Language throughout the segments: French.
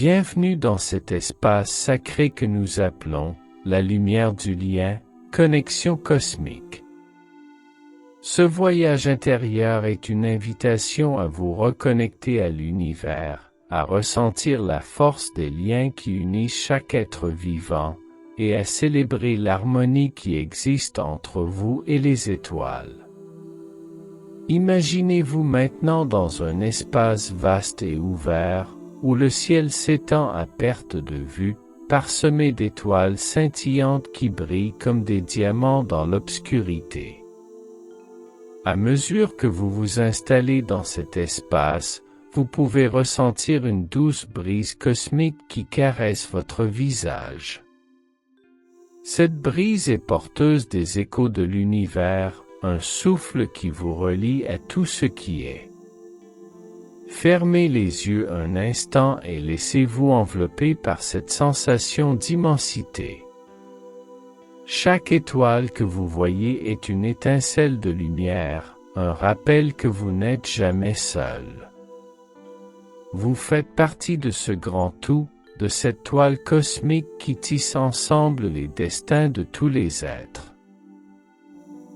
Bienvenue dans cet espace sacré que nous appelons la lumière du lien, connexion cosmique. Ce voyage intérieur est une invitation à vous reconnecter à l'univers, à ressentir la force des liens qui unissent chaque être vivant, et à célébrer l'harmonie qui existe entre vous et les étoiles. Imaginez-vous maintenant dans un espace vaste et ouvert, où le ciel s'étend à perte de vue, parsemé d'étoiles scintillantes qui brillent comme des diamants dans l'obscurité. À mesure que vous vous installez dans cet espace, vous pouvez ressentir une douce brise cosmique qui caresse votre visage. Cette brise est porteuse des échos de l'univers, un souffle qui vous relie à tout ce qui est. Fermez les yeux un instant et laissez-vous envelopper par cette sensation d'immensité. Chaque étoile que vous voyez est une étincelle de lumière, un rappel que vous n'êtes jamais seul. Vous faites partie de ce grand tout, de cette toile cosmique qui tisse ensemble les destins de tous les êtres.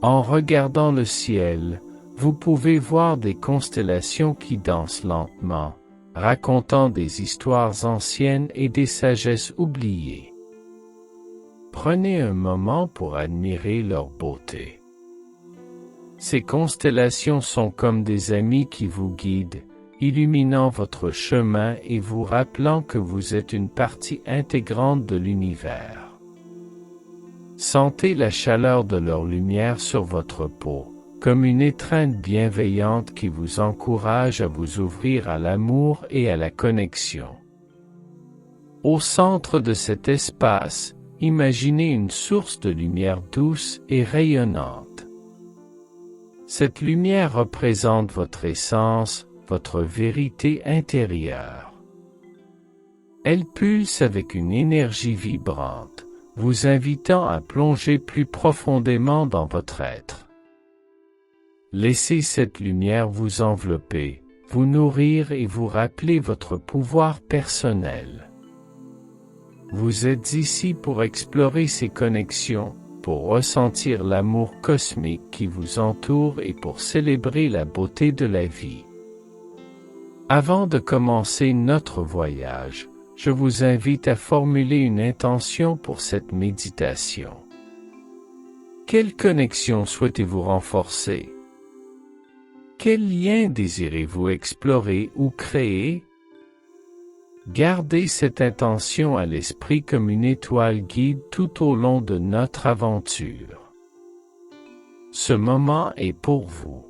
En regardant le ciel, vous pouvez voir des constellations qui dansent lentement, racontant des histoires anciennes et des sagesses oubliées. Prenez un moment pour admirer leur beauté. Ces constellations sont comme des amis qui vous guident, illuminant votre chemin et vous rappelant que vous êtes une partie intégrante de l'univers. Sentez la chaleur de leur lumière sur votre peau, comme une étreinte bienveillante qui vous encourage à vous ouvrir à l'amour et à la connexion. Au centre de cet espace, imaginez une source de lumière douce et rayonnante. Cette lumière représente votre essence, votre vérité intérieure. Elle pulse avec une énergie vibrante, vous invitant à plonger plus profondément dans votre être. Laissez cette lumière vous envelopper, vous nourrir et vous rappeler votre pouvoir personnel. Vous êtes ici pour explorer ces connexions, pour ressentir l'amour cosmique qui vous entoure et pour célébrer la beauté de la vie. Avant de commencer notre voyage, je vous invite à formuler une intention pour cette méditation. Quelle connexion souhaitez-vous renforcer? Quel lien désirez-vous explorer ou créer? Gardez cette intention à l'esprit comme une étoile guide tout au long de notre aventure. Ce moment est pour vous.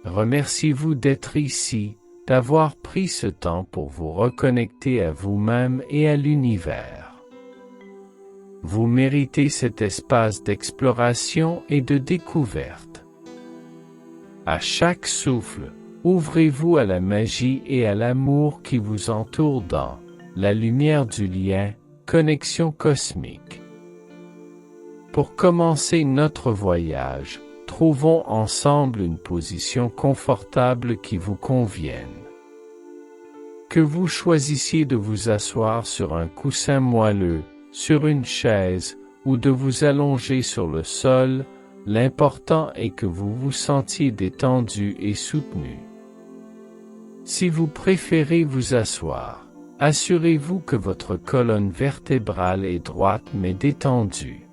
Remerciez-vous d'être ici, d'avoir pris ce temps pour vous reconnecter à vous-même et à l'univers. Vous méritez cet espace d'exploration et de découverte. À chaque souffle, ouvrez-vous à la magie et à l'amour qui vous entoure dans la lumière du lien, connexion cosmique. Pour commencer notre voyage, trouvons ensemble une position confortable qui vous convienne. Que vous choisissiez de vous asseoir sur un coussin moelleux, sur une chaise, ou de vous allonger sur le sol, l'important est que vous vous sentiez détendu et soutenu. Si vous préférez vous asseoir, assurez-vous que votre colonne vertébrale est droite mais détendue.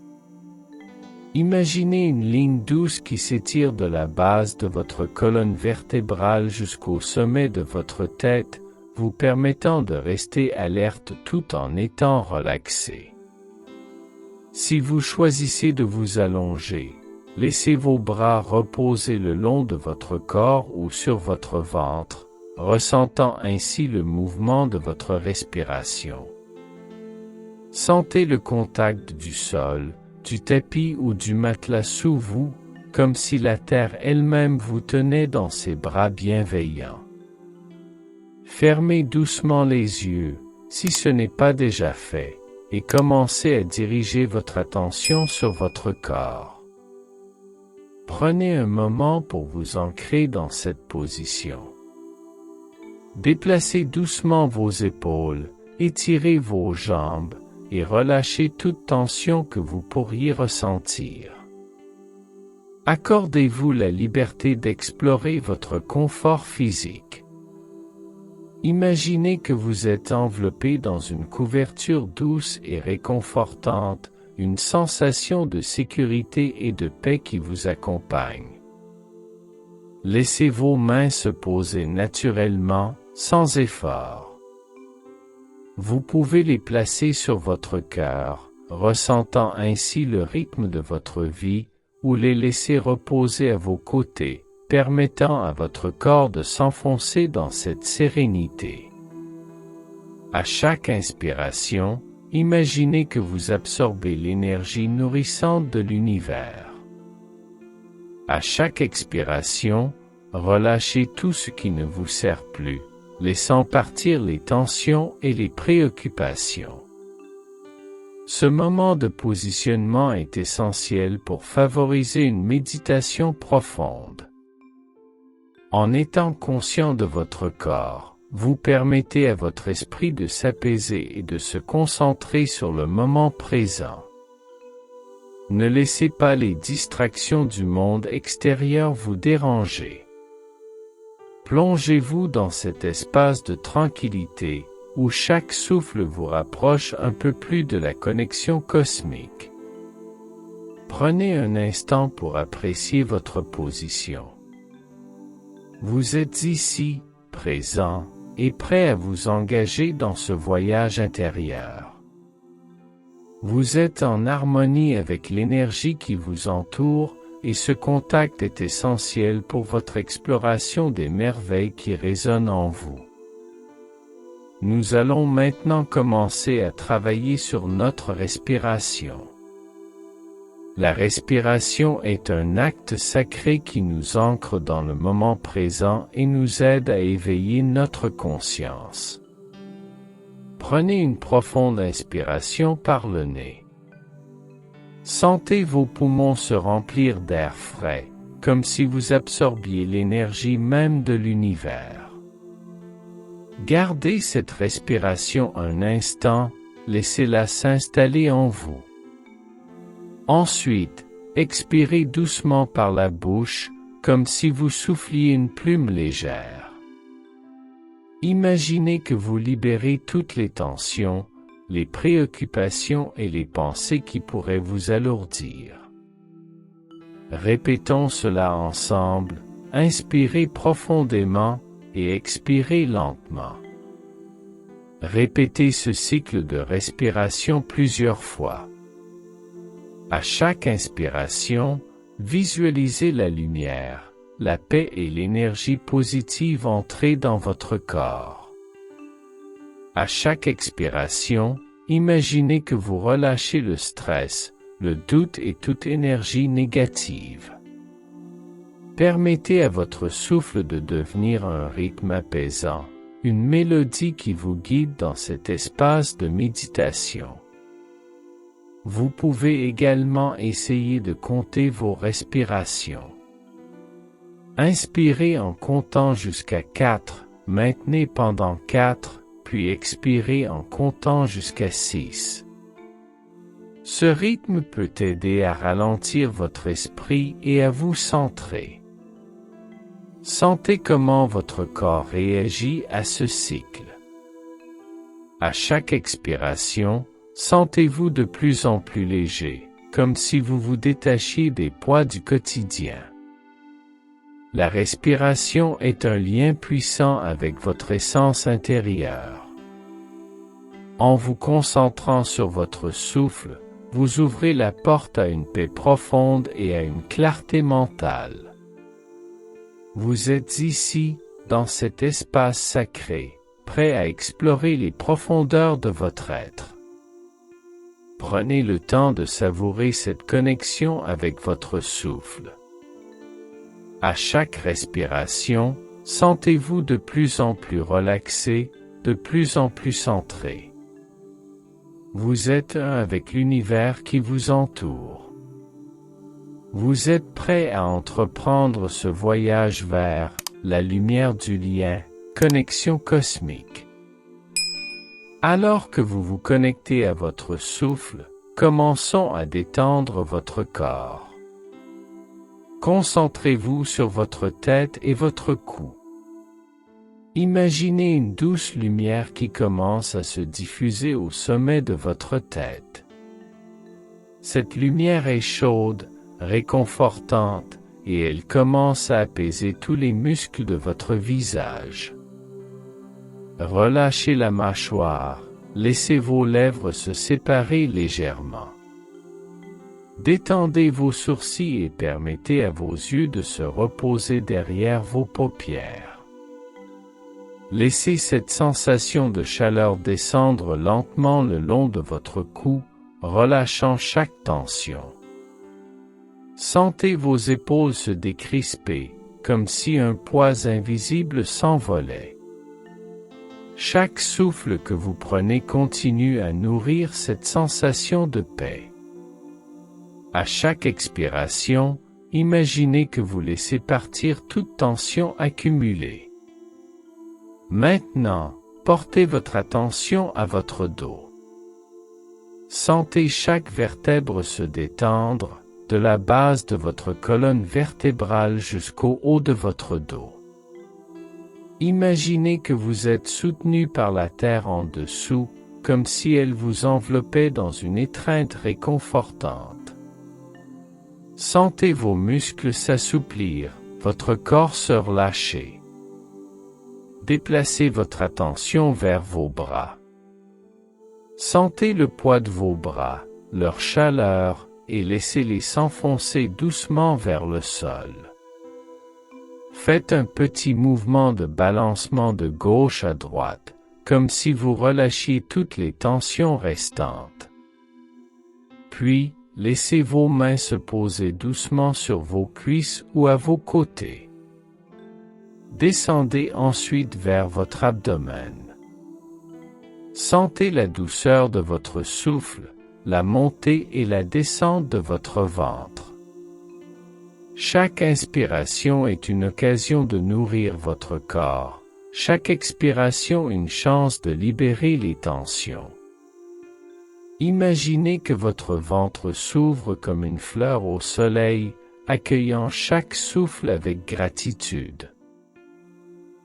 Imaginez une ligne douce qui s'étire de la base de votre colonne vertébrale jusqu'au sommet de votre tête, vous permettant de rester alerte tout en étant relaxé. Si vous choisissez de vous allonger, laissez vos bras reposer le long de votre corps ou sur votre ventre, ressentant ainsi le mouvement de votre respiration. Sentez le contact du sol, du tapis ou du matelas sous vous, comme si la terre elle-même vous tenait dans ses bras bienveillants. Fermez doucement les yeux, si ce n'est pas déjà fait, et commencez à diriger votre attention sur votre corps. Prenez un moment pour vous ancrer dans cette position. Déplacez doucement vos épaules, étirez vos jambes, et relâchez toute tension que vous pourriez ressentir. Accordez-vous la liberté d'explorer votre confort physique. Imaginez que vous êtes enveloppé dans une couverture douce et réconfortante, une sensation de sécurité et de paix qui vous accompagne. Laissez vos mains se poser naturellement, sans effort. Vous pouvez les placer sur votre cœur, ressentant ainsi le rythme de votre vie, ou les laisser reposer à vos côtés, permettant à votre corps de s'enfoncer dans cette sérénité. À chaque inspiration, imaginez que vous absorbez l'énergie nourrissante de l'univers. À chaque expiration, relâchez tout ce qui ne vous sert plus, laissant partir les tensions et les préoccupations. Ce moment de positionnement est essentiel pour favoriser une méditation profonde. En étant conscient de votre corps, vous permettez à votre esprit de s'apaiser et de se concentrer sur le moment présent. Ne laissez pas les distractions du monde extérieur vous déranger. Plongez-vous dans cet espace de tranquillité, où chaque souffle vous rapproche un peu plus de la connexion cosmique. Prenez un instant pour apprécier votre position. Vous êtes ici, présent, et prêt à vous engager dans ce voyage intérieur. Vous êtes en harmonie avec l'énergie qui vous entoure, et ce contact est essentiel pour votre exploration des merveilles qui résonnent en vous. Nous allons maintenant commencer à travailler sur notre respiration. La respiration est un acte sacré qui nous ancre dans le moment présent et nous aide à éveiller notre conscience. Prenez une profonde inspiration par le nez. Sentez vos poumons se remplir d'air frais, comme si vous absorbiez l'énergie même de l'univers. Gardez cette respiration un instant, laissez-la s'installer en vous. Ensuite, expirez doucement par la bouche, comme si vous souffliez une plume légère. Imaginez que vous libérez toutes les tensions, les préoccupations et les pensées qui pourraient vous alourdir. Répétons cela ensemble, inspirez profondément et expirez lentement. Répétez ce cycle de respiration plusieurs fois. À chaque inspiration, visualisez la lumière, la paix et l'énergie positive entrer dans votre corps. À chaque expiration, imaginez que vous relâchez le stress, le doute et toute énergie négative. Permettez à votre souffle de devenir un rythme apaisant, une mélodie qui vous guide dans cet espace de méditation. Vous pouvez également essayer de compter vos respirations. Inspirez en comptant jusqu'à 4, maintenez pendant 4, puis expirez en comptant jusqu'à 6. Ce rythme peut aider à ralentir votre esprit et à vous centrer. Sentez comment votre corps réagit à ce cycle. À chaque expiration, sentez-vous de plus en plus léger, comme si vous vous détachiez des poids du quotidien. La respiration est un lien puissant avec votre essence intérieure. En vous concentrant sur votre souffle, vous ouvrez la porte à une paix profonde et à une clarté mentale. Vous êtes ici, dans cet espace sacré, prêt à explorer les profondeurs de votre être. Prenez le temps de savourer cette connexion avec votre souffle. À chaque respiration, sentez-vous de plus en plus relaxé, de plus en plus centré. Vous êtes un avec l'univers qui vous entoure. Vous êtes prêt à entreprendre ce voyage vers la lumière du lien, connexion cosmique. Alors que vous vous connectez à votre souffle, commençons à détendre votre corps. Concentrez-vous sur votre tête et votre cou. Imaginez une douce lumière qui commence à se diffuser au sommet de votre tête. Cette lumière est chaude, réconfortante, et elle commence à apaiser tous les muscles de votre visage. Relâchez la mâchoire, laissez vos lèvres se séparer légèrement. Détendez vos sourcils et permettez à vos yeux de se reposer derrière vos paupières. Laissez cette sensation de chaleur descendre lentement le long de votre cou, relâchant chaque tension. Sentez vos épaules se décrisper, comme si un poids invisible s'envolait. Chaque souffle que vous prenez continue à nourrir cette sensation de paix. À chaque expiration, imaginez que vous laissez partir toute tension accumulée. Maintenant, portez votre attention à votre dos. Sentez chaque vertèbre se détendre, de la base de votre colonne vertébrale jusqu'au haut de votre dos. Imaginez que vous êtes soutenu par la terre en dessous, comme si elle vous enveloppait dans une étreinte réconfortante. Sentez vos muscles s'assouplir, votre corps se relâcher. Déplacez votre attention vers vos bras. Sentez le poids de vos bras, leur chaleur, et laissez-les s'enfoncer doucement vers le sol. Faites un petit mouvement de balancement de gauche à droite, comme si vous relâchiez toutes les tensions restantes. Puis, laissez vos mains se poser doucement sur vos cuisses ou à vos côtés. Descendez ensuite vers votre abdomen. Sentez la douceur de votre souffle, la montée et la descente de votre ventre. Chaque inspiration est une occasion de nourrir votre corps, chaque expiration une chance de libérer les tensions. Imaginez que votre ventre s'ouvre comme une fleur au soleil, accueillant chaque souffle avec gratitude.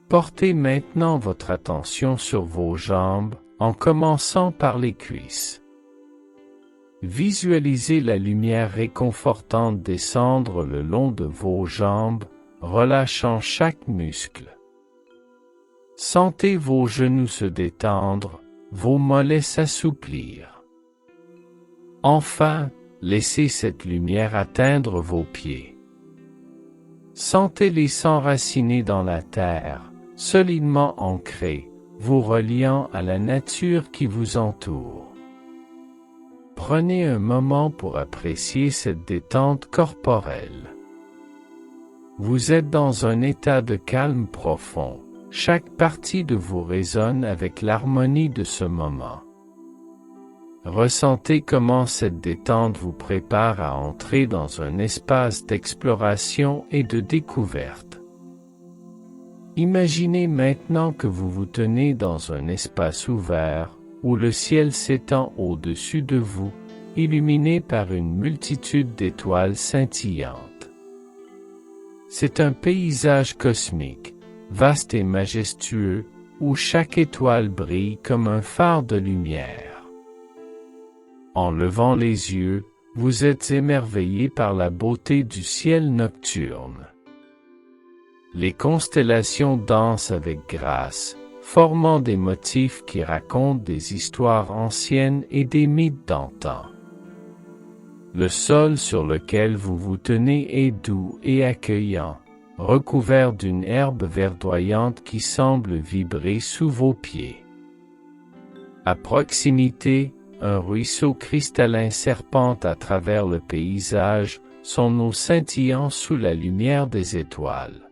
Portez maintenant votre attention sur vos jambes, en commençant par les cuisses. Visualisez la lumière réconfortante descendre le long de vos jambes, relâchant chaque muscle. Sentez vos genoux se détendre, vos mollets s'assouplir. Enfin, laissez cette lumière atteindre vos pieds. Sentez-les s'enraciner dans la terre, solidement ancrés, vous reliant à la nature qui vous entoure. Prenez un moment pour apprécier cette détente corporelle. Vous êtes dans un état de calme profond, chaque partie de vous résonne avec l'harmonie de ce moment. Ressentez comment cette détente vous prépare à entrer dans un espace d'exploration et de découverte. Imaginez maintenant que vous vous tenez dans un espace ouvert, où le ciel s'étend au-dessus de vous, illuminé par une multitude d'étoiles scintillantes. C'est un paysage cosmique, vaste et majestueux, où chaque étoile brille comme un phare de lumière. En levant les yeux, vous êtes émerveillé par la beauté du ciel nocturne. Les constellations dansent avec grâce, formant des motifs qui racontent des histoires anciennes et des mythes d'antan. Le sol sur lequel vous vous tenez est doux et accueillant, recouvert d'une herbe verdoyante qui semble vibrer sous vos pieds. À proximité, un ruisseau cristallin serpente à travers le paysage, son eau scintillant sous la lumière des étoiles.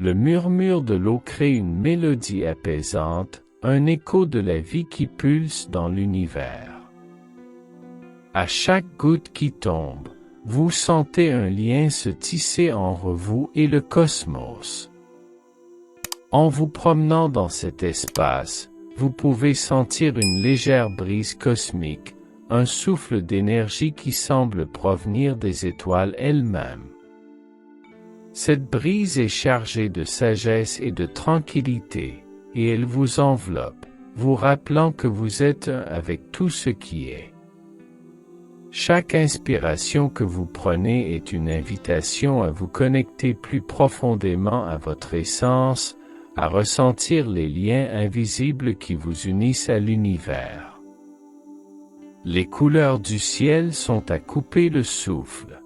Le murmure de l'eau crée une mélodie apaisante, un écho de la vie qui pulse dans l'univers. À chaque goutte qui tombe, vous sentez un lien se tisser entre vous et le cosmos. En vous promenant dans cet espace, vous pouvez sentir une légère brise cosmique, un souffle d'énergie qui semble provenir des étoiles elles-mêmes. Cette brise est chargée de sagesse et de tranquillité, et elle vous enveloppe, vous rappelant que vous êtes un avec tout ce qui est. Chaque inspiration que vous prenez est une invitation à vous connecter plus profondément à votre essence, à ressentir les liens invisibles qui vous unissent à l'univers. Les couleurs du ciel sont à couper le souffle.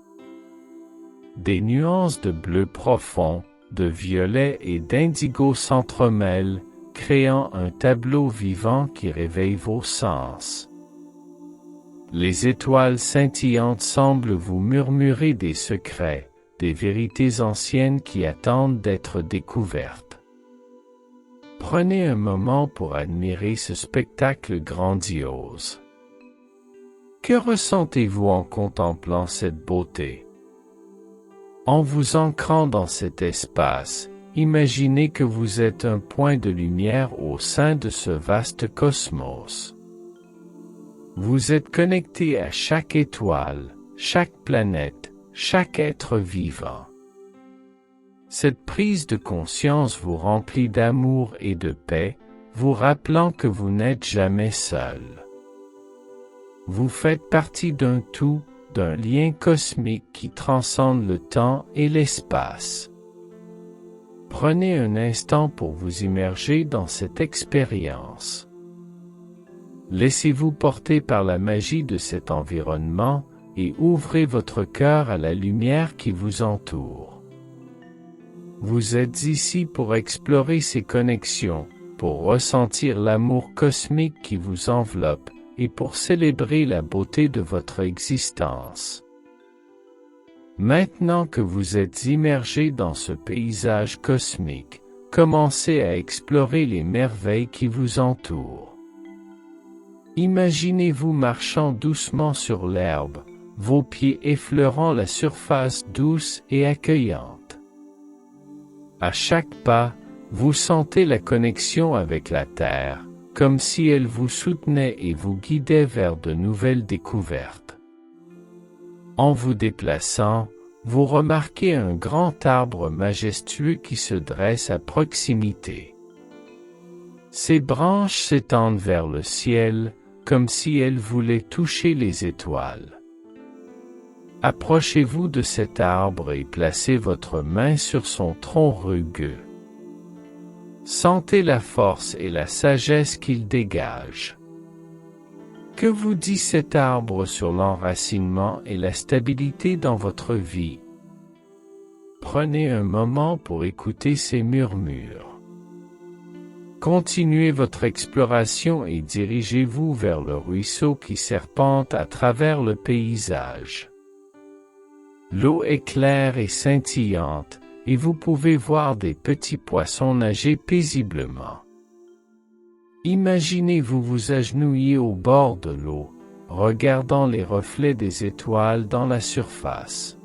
Des nuances de bleu profond, de violet et d'indigo s'entremêlent, créant un tableau vivant qui réveille vos sens. Les étoiles scintillantes semblent vous murmurer des secrets, des vérités anciennes qui attendent d'être découvertes. Prenez un moment pour admirer ce spectacle grandiose. Que ressentez-vous en contemplant cette beauté? En vous ancrant dans cet espace, imaginez que vous êtes un point de lumière au sein de ce vaste cosmos. Vous êtes connecté à chaque étoile, chaque planète, chaque être vivant. Cette prise de conscience vous remplit d'amour et de paix, vous rappelant que vous n'êtes jamais seul. Vous faites partie d'un tout, d'un lien cosmique qui transcende le temps et l'espace. Prenez un instant pour vous immerger dans cette expérience. Laissez-vous porter par la magie de cet environnement et ouvrez votre cœur à la lumière qui vous entoure. Vous êtes ici pour explorer ces connexions, pour ressentir l'amour cosmique qui vous enveloppe et pour célébrer la beauté de votre existence. Maintenant que vous êtes immergé dans ce paysage cosmique, commencez à explorer les merveilles qui vous entourent. Imaginez-vous marchant doucement sur l'herbe, vos pieds effleurant la surface douce et accueillante. À chaque pas, vous sentez la connexion avec la terre, comme si elle vous soutenait et vous guidait vers de nouvelles découvertes. En vous déplaçant, vous remarquez un grand arbre majestueux qui se dresse à proximité. Ses branches s'étendent vers le ciel, comme si elles voulaient toucher les étoiles. Approchez-vous de cet arbre et placez votre main sur son tronc rugueux. Sentez la force et la sagesse qu'il dégage. Que vous dit cet arbre sur l'enracinement et la stabilité dans votre vie? Prenez un moment pour écouter ces murmures. Continuez votre exploration et dirigez-vous vers le ruisseau qui serpente à travers le paysage. L'eau est claire et scintillante, et vous pouvez voir des petits poissons nager paisiblement. Imaginez-vous vous agenouiller au bord de l'eau, regardant les reflets des étoiles dans la surface.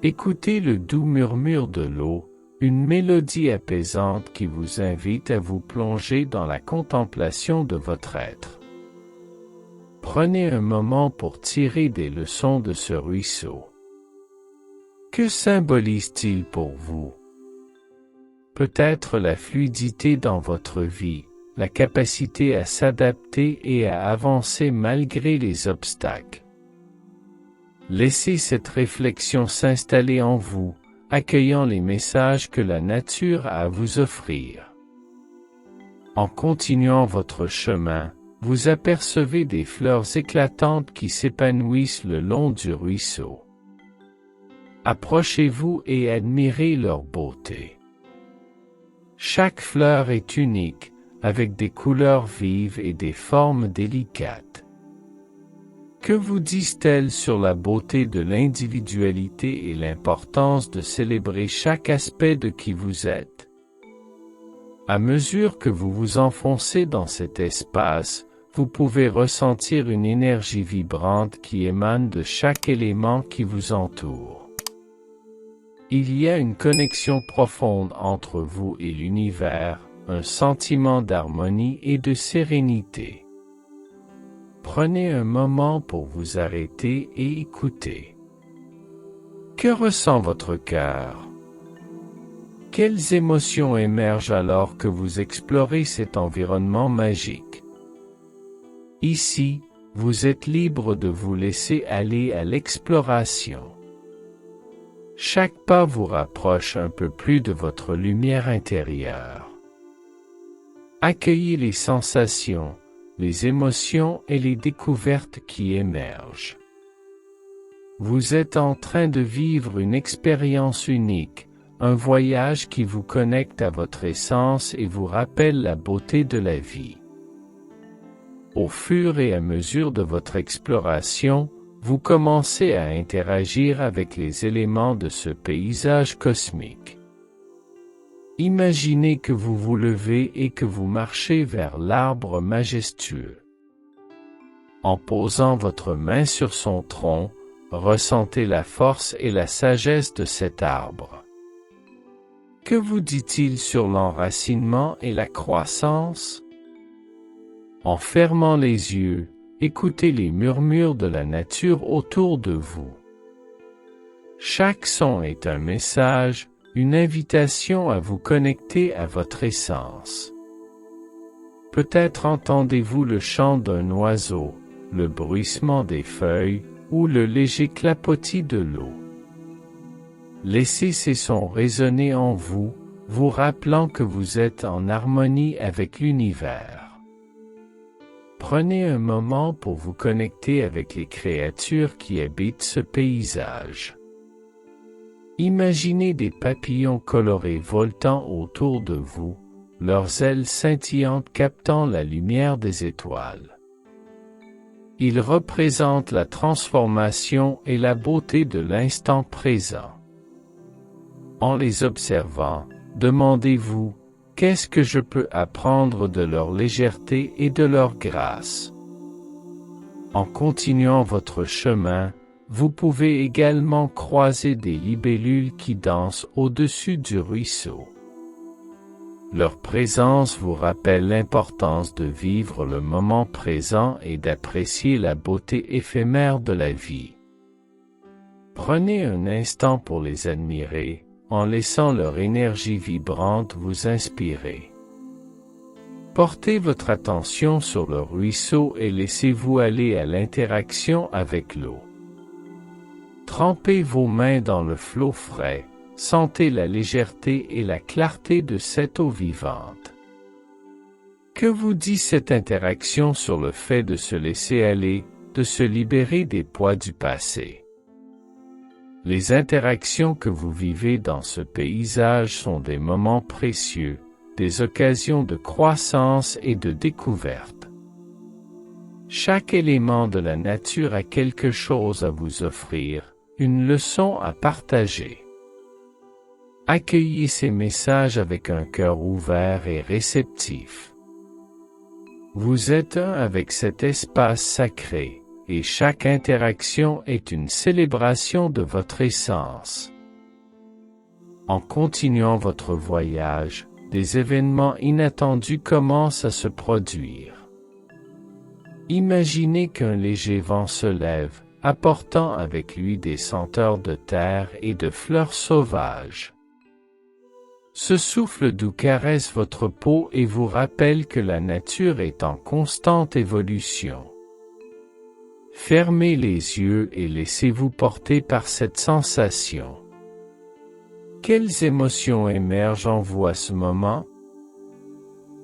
Écoutez le doux murmure de l'eau, une mélodie apaisante qui vous invite à vous plonger dans la contemplation de votre être. Prenez un moment pour tirer des leçons de ce ruisseau. Que symbolise-t-il pour vous? Peut-être la fluidité dans votre vie, la capacité à s'adapter et à avancer malgré les obstacles. Laissez cette réflexion s'installer en vous, accueillant les messages que la nature a à vous offrir. En continuant votre chemin, vous apercevez des fleurs éclatantes qui s'épanouissent le long du ruisseau. Approchez-vous et admirez leur beauté. Chaque fleur est unique, avec des couleurs vives et des formes délicates. Que vous disent-elles sur la beauté de l'individualité et l'importance de célébrer chaque aspect de qui vous êtes? À mesure que vous vous enfoncez dans cet espace, vous pouvez ressentir une énergie vibrante qui émane de chaque élément qui vous entoure. Il y a une connexion profonde entre vous et l'univers, un sentiment d'harmonie et de sérénité. Prenez un moment pour vous arrêter et écouter. Que ressent votre cœur? Quelles émotions émergent alors que vous explorez cet environnement magique? Ici, vous êtes libre de vous laisser aller à l'exploration. Chaque pas vous rapproche un peu plus de votre lumière intérieure. Accueillez les sensations, les émotions et les découvertes qui émergent. Vous êtes en train de vivre une expérience unique, un voyage qui vous connecte à votre essence et vous rappelle la beauté de la vie. Au fur et à mesure de votre exploration, vous commencez à interagir avec les éléments de ce paysage cosmique. Imaginez que vous vous levez et que vous marchez vers l'arbre majestueux. En posant votre main sur son tronc, ressentez la force et la sagesse de cet arbre. Que vous dit-il sur l'enracinement et la croissance? En fermant les yeux, écoutez les murmures de la nature autour de vous. Chaque son est un message, une invitation à vous connecter à votre essence. Peut-être entendez-vous le chant d'un oiseau, le bruissement des feuilles, ou le léger clapotis de l'eau. Laissez ces sons résonner en vous, vous rappelant que vous êtes en harmonie avec l'univers. Prenez un moment pour vous connecter avec les créatures qui habitent ce paysage. Imaginez des papillons colorés voltant autour de vous, leurs ailes scintillantes captant la lumière des étoiles. Ils représentent la transformation et la beauté de l'instant présent. En les observant, demandez-vous, qu'est-ce que je peux apprendre de leur légèreté et de leur grâce? En continuant votre chemin, vous pouvez également croiser des libellules qui dansent au-dessus du ruisseau. Leur présence vous rappelle l'importance de vivre le moment présent et d'apprécier la beauté éphémère de la vie. Prenez un instant pour les admirer, en laissant leur énergie vibrante vous inspirer. Portez votre attention sur le ruisseau et laissez-vous aller à l'interaction avec l'eau. Trempez vos mains dans le flot frais, sentez la légèreté et la clarté de cette eau vivante. Que vous dit cette interaction sur le fait de se laisser aller, de se libérer des poids du passé? Les interactions que vous vivez dans ce paysage sont des moments précieux, des occasions de croissance et de découverte. Chaque élément de la nature a quelque chose à vous offrir, une leçon à partager. Accueillez ces messages avec un cœur ouvert et réceptif. Vous êtes un avec cet espace sacré, et chaque interaction est une célébration de votre essence. En continuant votre voyage, des événements inattendus commencent à se produire. Imaginez qu'un léger vent se lève, apportant avec lui des senteurs de terre et de fleurs sauvages. Ce souffle doux caresse votre peau et vous rappelle que la nature est en constante évolution. Fermez les yeux et laissez-vous porter par cette sensation. Quelles émotions émergent en vous à ce moment?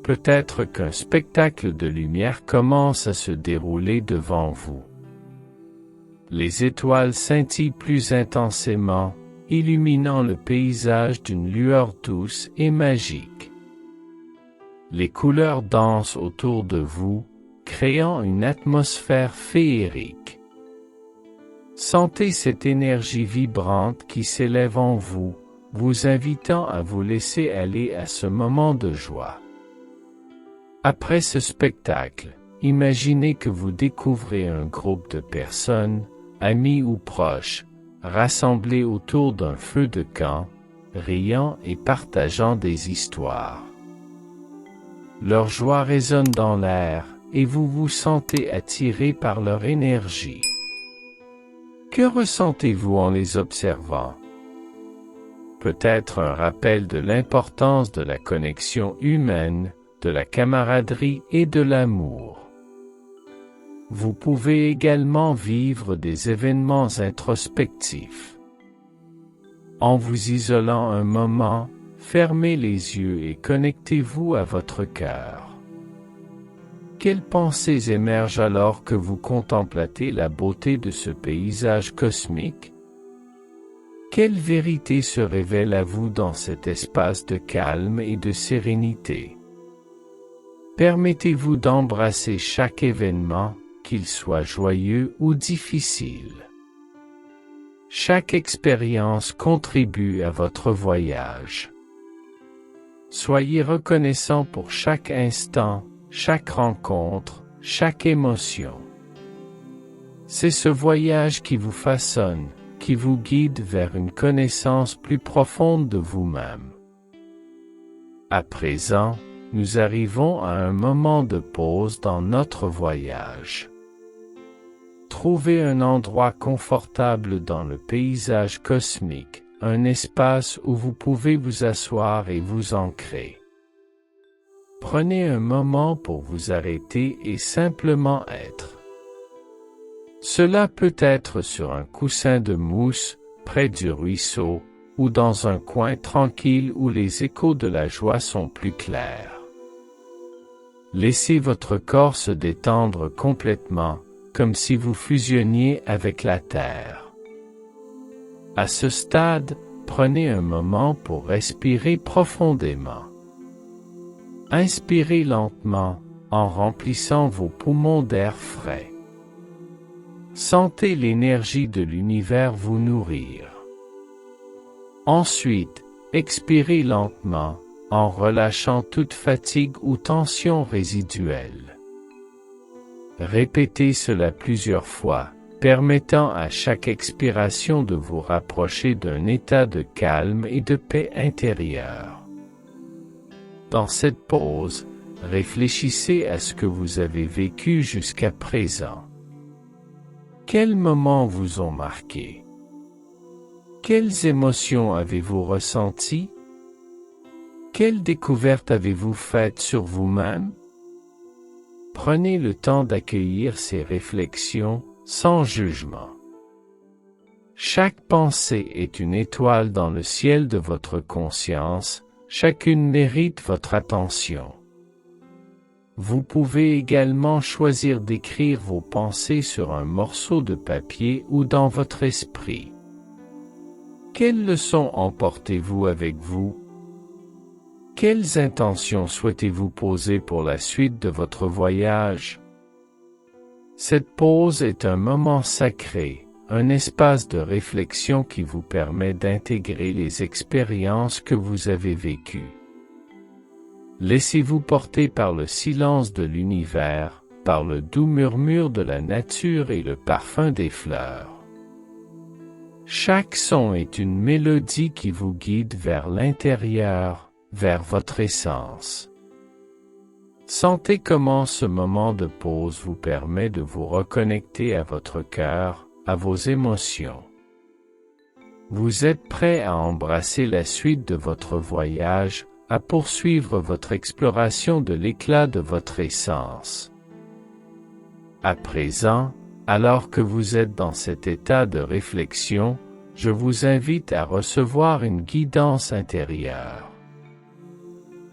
Peut-être qu'un spectacle de lumière commence à se dérouler devant vous. Les étoiles scintillent plus intensément, illuminant le paysage d'une lueur douce et magique. Les couleurs dansent autour de vous, créant une atmosphère féerique. Sentez cette énergie vibrante qui s'élève en vous, vous invitant à vous laisser aller à ce moment de joie. Après ce spectacle, imaginez que vous découvrez un groupe de personnes, amis ou proches, rassemblés autour d'un feu de camp, riant et partageant des histoires. Leur joie résonne dans l'air, et vous vous sentez attiré par leur énergie. Que ressentez-vous en les observant? Peut-être un rappel de l'importance de la connexion humaine, de la camaraderie et de l'amour. Vous pouvez également vivre des événements introspectifs. En vous isolant un moment, fermez les yeux et connectez-vous à votre cœur. Quelles pensées émergent alors que vous contemplez la beauté de ce paysage cosmique? Quelle vérité se révèle à vous dans cet espace de calme et de sérénité? Permettez-vous d'embrasser chaque événement, qu'il soit joyeux ou difficile. Chaque expérience contribue à votre voyage. Soyez reconnaissant pour chaque instant, chaque rencontre, chaque émotion. C'est ce voyage qui vous façonne, qui vous guide vers une connaissance plus profonde de vous-même. À présent, nous arrivons à un moment de pause dans notre voyage. Trouvez un endroit confortable dans le paysage cosmique, un espace où vous pouvez vous asseoir et vous ancrer. Prenez un moment pour vous arrêter et simplement être. Cela peut être sur un coussin de mousse, près du ruisseau, ou dans un coin tranquille où les échos de la joie sont plus clairs. Laissez votre corps se détendre complètement, comme si vous fusionniez avec la terre. À ce stade, prenez un moment pour respirer profondément. Inspirez lentement, en remplissant vos poumons d'air frais. Sentez l'énergie de l'univers vous nourrir. Ensuite, expirez lentement, en relâchant toute fatigue ou tension résiduelle. Répétez cela plusieurs fois, permettant à chaque expiration de vous rapprocher d'un état de calme et de paix intérieure. Dans cette pause, réfléchissez à ce que vous avez vécu jusqu'à présent. Quels moments vous ont marqué? Quelles émotions avez-vous ressenties? Quelles découvertes avez-vous faites sur vous-même? Prenez le temps d'accueillir ces réflexions, sans jugement. Chaque pensée est une étoile dans le ciel de votre conscience, chacune mérite votre attention. Vous pouvez également choisir d'écrire vos pensées sur un morceau de papier ou dans votre esprit. Quelles leçons emportez-vous avec vous? Quelles intentions souhaitez-vous poser pour la suite de votre voyage? Cette pause est un moment sacré, un espace de réflexion qui vous permet d'intégrer les expériences que vous avez vécues. Laissez-vous porter par le silence de l'univers, par le doux murmure de la nature et le parfum des fleurs. Chaque son est une mélodie qui vous guide vers l'intérieur, vers votre essence. Sentez comment ce moment de pause vous permet de vous reconnecter à votre cœur, à vos émotions. Vous êtes prêt à embrasser la suite de votre voyage, à poursuivre votre exploration de l'éclat de votre essence. À présent, alors que vous êtes dans cet état de réflexion, je vous invite à recevoir une guidance intérieure.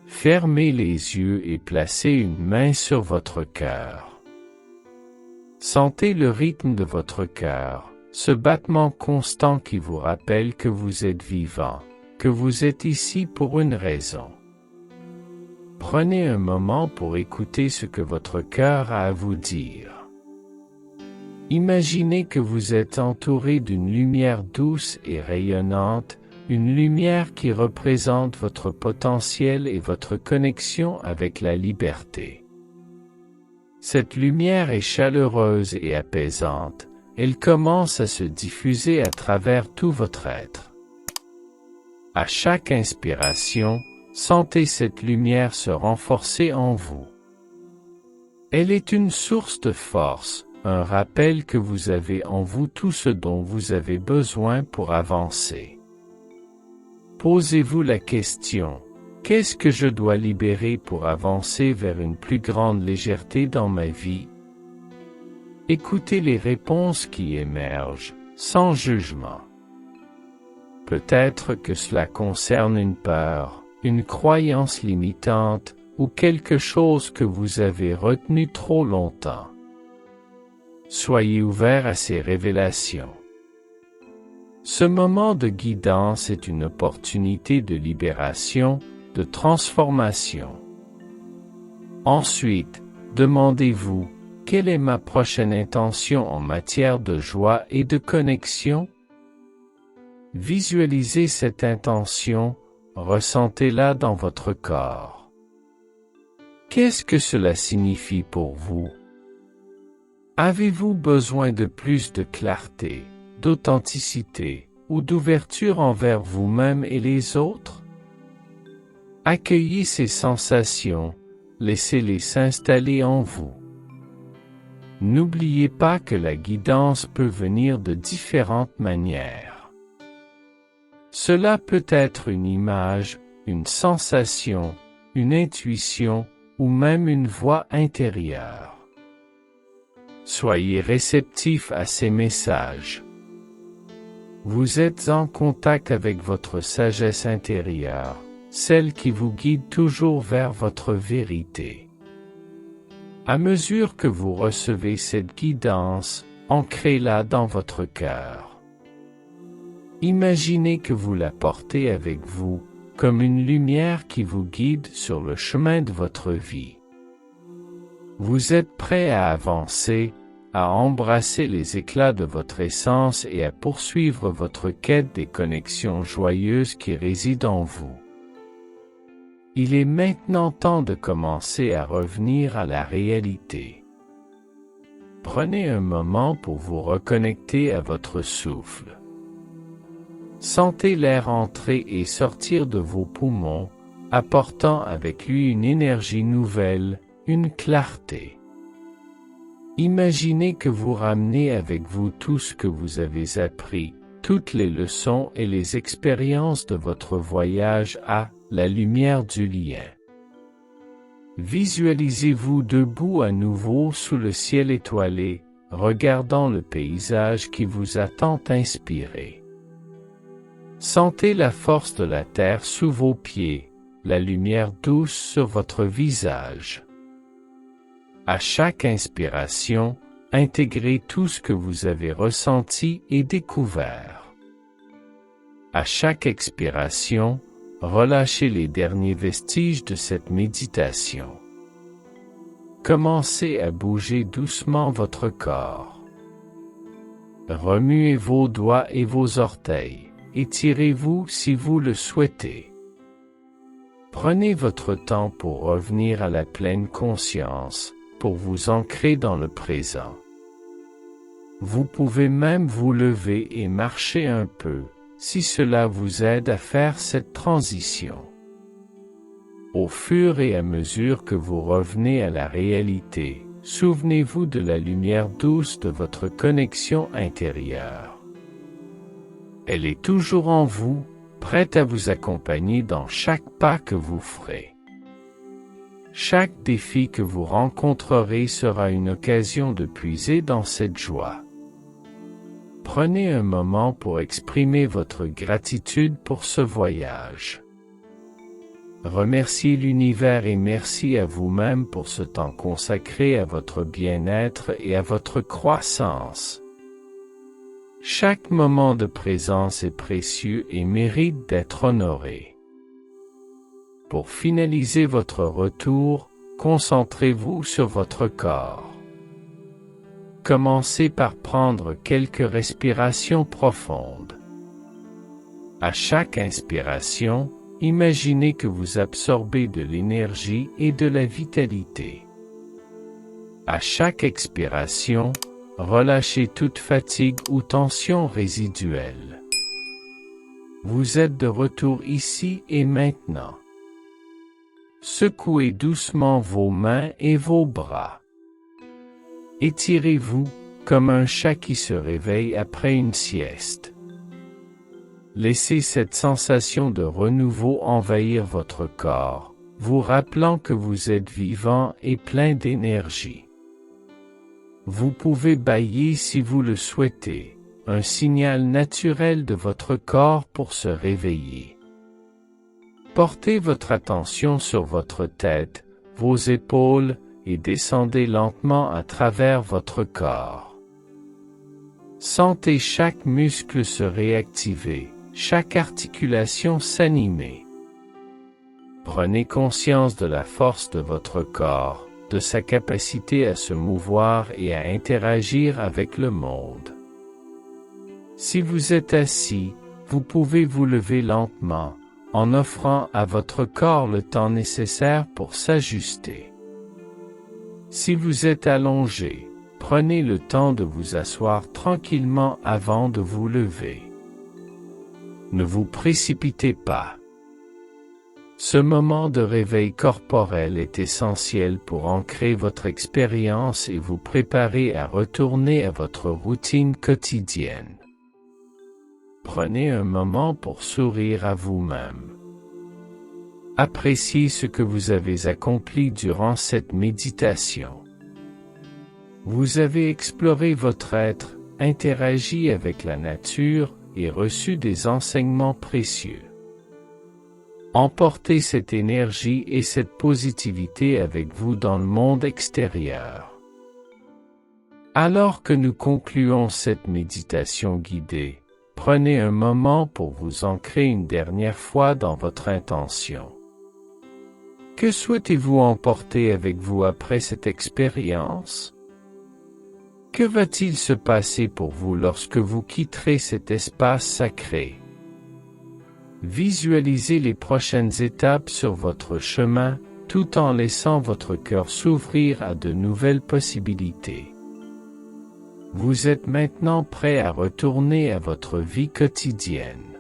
Fermez les yeux et placez une main sur votre cœur. Sentez le rythme de votre cœur, ce battement constant qui vous rappelle que vous êtes vivant, que vous êtes ici pour une raison. Prenez un moment pour écouter ce que votre cœur a à vous dire. Imaginez que vous êtes entouré d'une lumière douce et rayonnante, une lumière qui représente votre potentiel et votre connexion avec la liberté. Cette lumière est chaleureuse et apaisante, elle commence à se diffuser à travers tout votre être. À chaque inspiration, sentez cette lumière se renforcer en vous. Elle est une source de force, un rappel que vous avez en vous tout ce dont vous avez besoin pour avancer. Posez-vous la question: qu'est-ce que je dois libérer pour avancer vers une plus grande légèreté dans ma vie? Écoutez les réponses qui émergent, sans jugement. Peut-être que cela concerne une peur, une croyance limitante, ou quelque chose que vous avez retenu trop longtemps. Soyez ouvert à ces révélations. Ce moment de guidance est une opportunité de libération, de transformation. Ensuite, demandez-vous: quelle est ma prochaine intention en matière de joie et de connexion? Visualisez cette intention, ressentez-la dans votre corps. Qu'est-ce que cela signifie pour vous? Avez-vous besoin de plus de clarté, d'authenticité, ou d'ouverture envers vous-même et les autres? Accueillez ces sensations, laissez-les s'installer en vous. N'oubliez pas que la guidance peut venir de différentes manières. Cela peut être une image, une sensation, une intuition, ou même une voix intérieure. Soyez réceptif à ces messages. Vous êtes en contact avec votre sagesse intérieure, celle qui vous guide toujours vers votre vérité. À mesure que vous recevez cette guidance, ancrez-la dans votre cœur. Imaginez que vous la portez avec vous, comme une lumière qui vous guide sur le chemin de votre vie. Vous êtes prêt à avancer, à embrasser les éclats de votre essence et à poursuivre votre quête des connexions joyeuses qui résident en vous. Il est maintenant temps de commencer à revenir à la réalité. Prenez un moment pour vous reconnecter à votre souffle. Sentez l'air entrer et sortir de vos poumons, apportant avec lui une énergie nouvelle, une clarté. Imaginez que vous ramenez avec vous tout ce que vous avez appris, toutes les leçons et les expériences de votre voyage à la lumière du lien. Visualisez-vous debout à nouveau sous le ciel étoilé, regardant le paysage qui vous a tant inspiré. Sentez la force de la terre sous vos pieds, la lumière douce sur votre visage. À chaque inspiration, intégrez tout ce que vous avez ressenti et découvert. À chaque expiration, relâchez les derniers vestiges de cette méditation. Commencez à bouger doucement votre corps. Remuez vos doigts et vos orteils. Étirez-vous si vous le souhaitez. Prenez votre temps pour revenir à la pleine conscience, pour vous ancrer dans le présent. Vous pouvez même vous lever et marcher un peu, si cela vous aide à faire cette transition. Au fur et à mesure que vous revenez à la réalité, souvenez-vous de la lumière douce de votre connexion intérieure. Elle est toujours en vous, prête à vous accompagner dans chaque pas que vous ferez. Chaque défi que vous rencontrerez sera une occasion de puiser dans cette joie. Prenez un moment pour exprimer votre gratitude pour ce voyage. Remerciez l'univers et merci à vous-même pour ce temps consacré à votre bien-être et à votre croissance. Chaque moment de présence est précieux et mérite d'être honoré. Pour finaliser votre retour, concentrez-vous sur votre corps. Commencez par prendre quelques respirations profondes. À chaque inspiration, imaginez que vous absorbez de l'énergie et de la vitalité. À chaque expiration, relâchez toute fatigue ou tension résiduelle. Vous êtes de retour ici et maintenant. Secouez doucement vos mains et vos bras. Étirez-vous, comme un chat qui se réveille après une sieste. Laissez cette sensation de renouveau envahir votre corps, vous rappelant que vous êtes vivant et plein d'énergie. Vous pouvez bâiller si vous le souhaitez, un signal naturel de votre corps pour se réveiller. Portez votre attention sur votre tête, vos épaules, et descendez lentement à travers votre corps. Sentez chaque muscle se réactiver, chaque articulation s'animer. Prenez conscience de la force de votre corps, de sa capacité à se mouvoir et à interagir avec le monde. Si vous êtes assis, vous pouvez vous lever lentement, en offrant à votre corps le temps nécessaire pour s'ajuster. Si vous êtes allongé, prenez le temps de vous asseoir tranquillement avant de vous lever. Ne vous précipitez pas. Ce moment de réveil corporel est essentiel pour ancrer votre expérience et vous préparer à retourner à votre routine quotidienne. Prenez un moment pour sourire à vous-même. Appréciez ce que vous avez accompli durant cette méditation. Vous avez exploré votre être, interagi avec la nature et reçu des enseignements précieux. Emportez cette énergie et cette positivité avec vous dans le monde extérieur. Alors que nous concluons cette méditation guidée, prenez un moment pour vous ancrer une dernière fois dans votre intention. Que souhaitez-vous emporter avec vous après cette expérience? Que va-t-il se passer pour vous lorsque vous quitterez cet espace sacré? Visualisez les prochaines étapes sur votre chemin, tout en laissant votre cœur s'ouvrir à de nouvelles possibilités. Vous êtes maintenant prêt à retourner à votre vie quotidienne.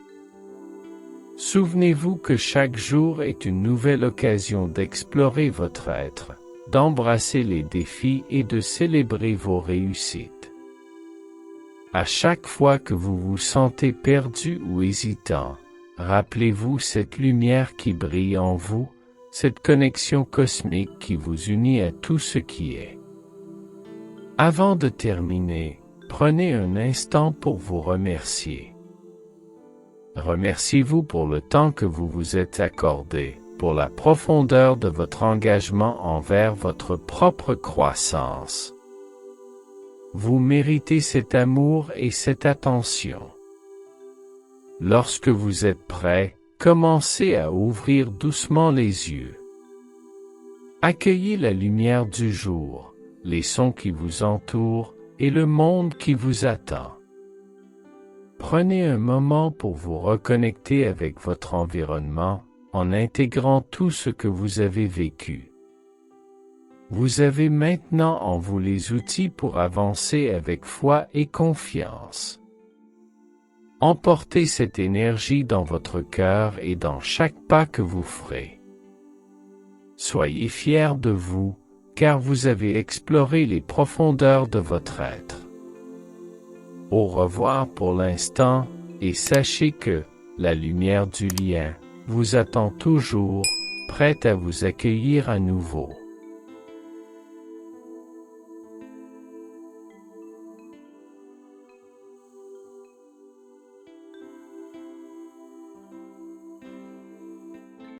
Souvenez-vous que chaque jour est une nouvelle occasion d'explorer votre être, d'embrasser les défis et de célébrer vos réussites. À chaque fois que vous vous sentez perdu ou hésitant, rappelez-vous cette lumière qui brille en vous, cette connexion cosmique qui vous unit à tout ce qui est. Avant de terminer, prenez un instant pour vous remercier. Remerciez-vous pour le temps que vous vous êtes accordé, pour la profondeur de votre engagement envers votre propre croissance. Vous méritez cet amour et cette attention. Lorsque vous êtes prêt, commencez à ouvrir doucement les yeux. Accueillez la lumière du jour, les sons qui vous entourent et le monde qui vous attend. Prenez un moment pour vous reconnecter avec votre environnement, en intégrant tout ce que vous avez vécu. Vous avez maintenant en vous les outils pour avancer avec foi et confiance. Emportez cette énergie dans votre cœur et dans chaque pas que vous ferez. Soyez fiers de vous, car vous avez exploré les profondeurs de votre être. Au revoir pour l'instant, et sachez que la lumière du lien vous attend toujours, prête à vous accueillir à nouveau.